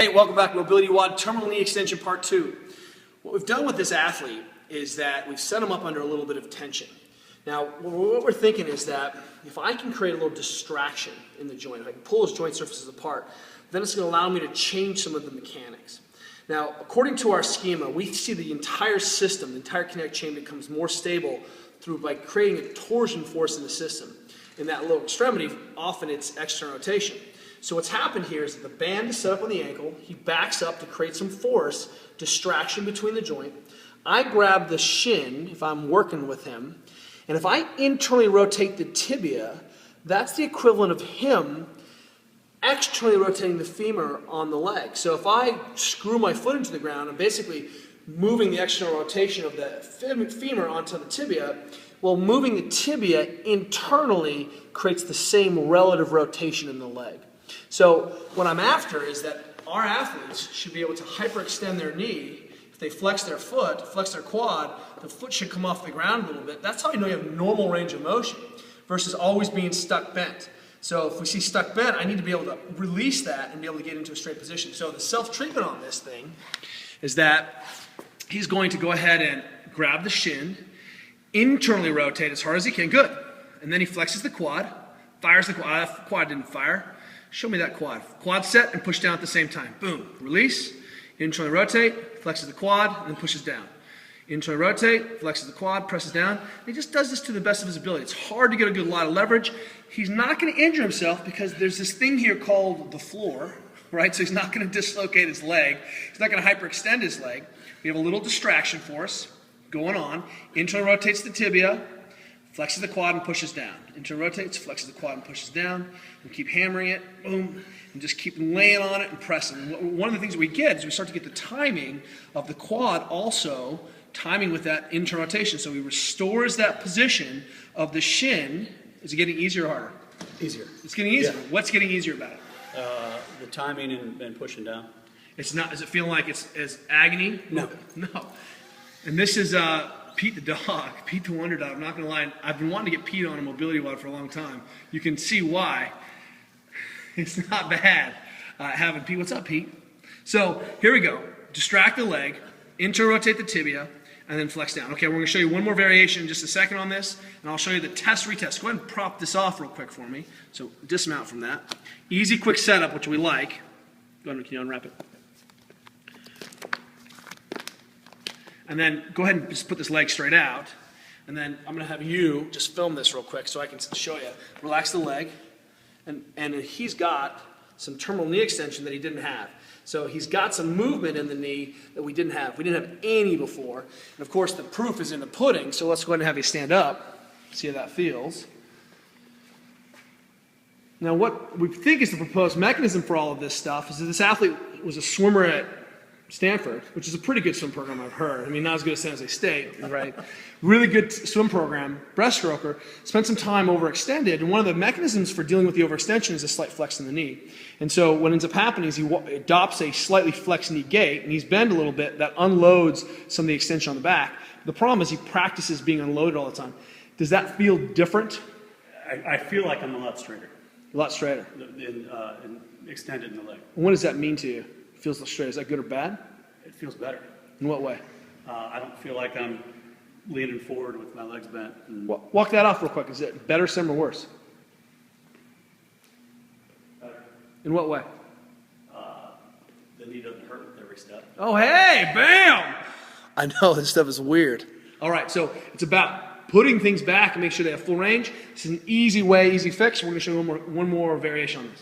Hey, welcome back to Mobility WOD Terminal Knee Extension Part 2. What we've done with this athlete is that we've set him up under a little bit of tension. Now, what we're thinking is that if I can create a little distraction in the joint, if I can pull his joint surfaces apart, then it's going to allow me to change some of the mechanics. Now, according to our schema, we see the entire system, the entire kinetic chain becomes more stable by creating a torsion force in the system. In that lower extremity, often it's external rotation. So what's happened here is that the band is set up on the ankle, he backs up to create some force, distraction between the joint. I grab the shin if I'm working with him, and if I internally rotate the tibia, that's the equivalent of him externally rotating the femur on the leg. So if I screw my foot into the ground, I'm basically moving the external rotation of the femur onto the tibia. Well, moving the tibia internally creates the same relative rotation in the leg. So what I'm after is that our athletes should be able to hyperextend their knee. If they flex their foot, flex their quad, the foot should come off the ground a little bit. That's how you know you have normal range of motion versus always being stuck bent. So if we see stuck bent, I need to be able to release that and be able to get into a straight position. So the self-treatment on this thing is that he's going to go ahead and grab the shin, internally rotate as hard as he can, good. And then he flexes the quad, fires the quad, quad didn't fire. Show me that quad. Quad set and push down at the same time. Boom, release, internally rotate, flexes the quad, and then pushes down. Internally rotate, flexes the quad, presses down. And he just does this to the best of his ability. It's hard to get a good lot of leverage. He's not going to injure himself because there's this thing here called the floor, right? So he's not going to dislocate his leg. He's not going to hyperextend his leg. We have a little distraction force going on. Internally rotates the tibia, flexes the quad and pushes down. Internally rotates, flexes the quad and pushes down. And keep hammering it, boom, and just keep laying on it and pressing. One of the things that we get is we start to get the timing of the quad also timing with that internal rotation. So he restores that position of the shin. Is it getting easier or harder? Easier. It's getting easier. Yeah. What's getting easier about it? The timing and pushing down. It's not. Does it feel like it's agony? No. No. And this is Pete the dog, Pete the wonder dog. I'm not going to lie. I've been wanting to get Pete on a mobility WOD for a long time. You can see why. It's not bad having Pete. What's up, Pete? So here we go. Distract the leg, inter-rotate the tibia, and then flex down. Okay, we're going to show you one more variation in just a second on this, and I'll show you the test retest. Go ahead and prop this off real quick for me. So dismount from that. Easy, quick setup, which we like. Go ahead, can you unwrap it? And then go ahead and just put this leg straight out. And then I'm going to have you just film this real quick so I can show you. Relax the leg. And he's got some terminal knee extension that he didn't have. So he's got some movement in the knee that we didn't have. We didn't have any before. And of course the proof is in the pudding, so let's go ahead and have you stand up. See how that feels. Now what we think is the proposed mechanism for all of this stuff is that this athlete was a swimmer at Stanford, which is a pretty good swim program I've heard. I mean, not as good as San Jose State, right? Really good swim program, breaststroker, spent some time overextended, and one of the mechanisms for dealing with the overextension is a slight flex in the knee. And so what ends up happening is he adopts a slightly flexed knee gait, and he's bent a little bit, that unloads some of the extension on the back. The problem is he practices being unloaded all the time. Does that feel different? I feel like I'm a lot straighter. A lot straighter. And extended in the leg. And what does that mean to you? Feels straight. Is that good or bad? It feels better. In what way? I don't feel like I'm leaning forward with my legs bent. Walk that off real quick. Is it better, similar, or worse? Better. In what way? The knee doesn't hurt with every step. Oh, hey, bam! I know, this stuff is weird. All right, so it's about putting things back and make sure they have full range. This is an easy way, easy fix. We're going to show you one more variation on this.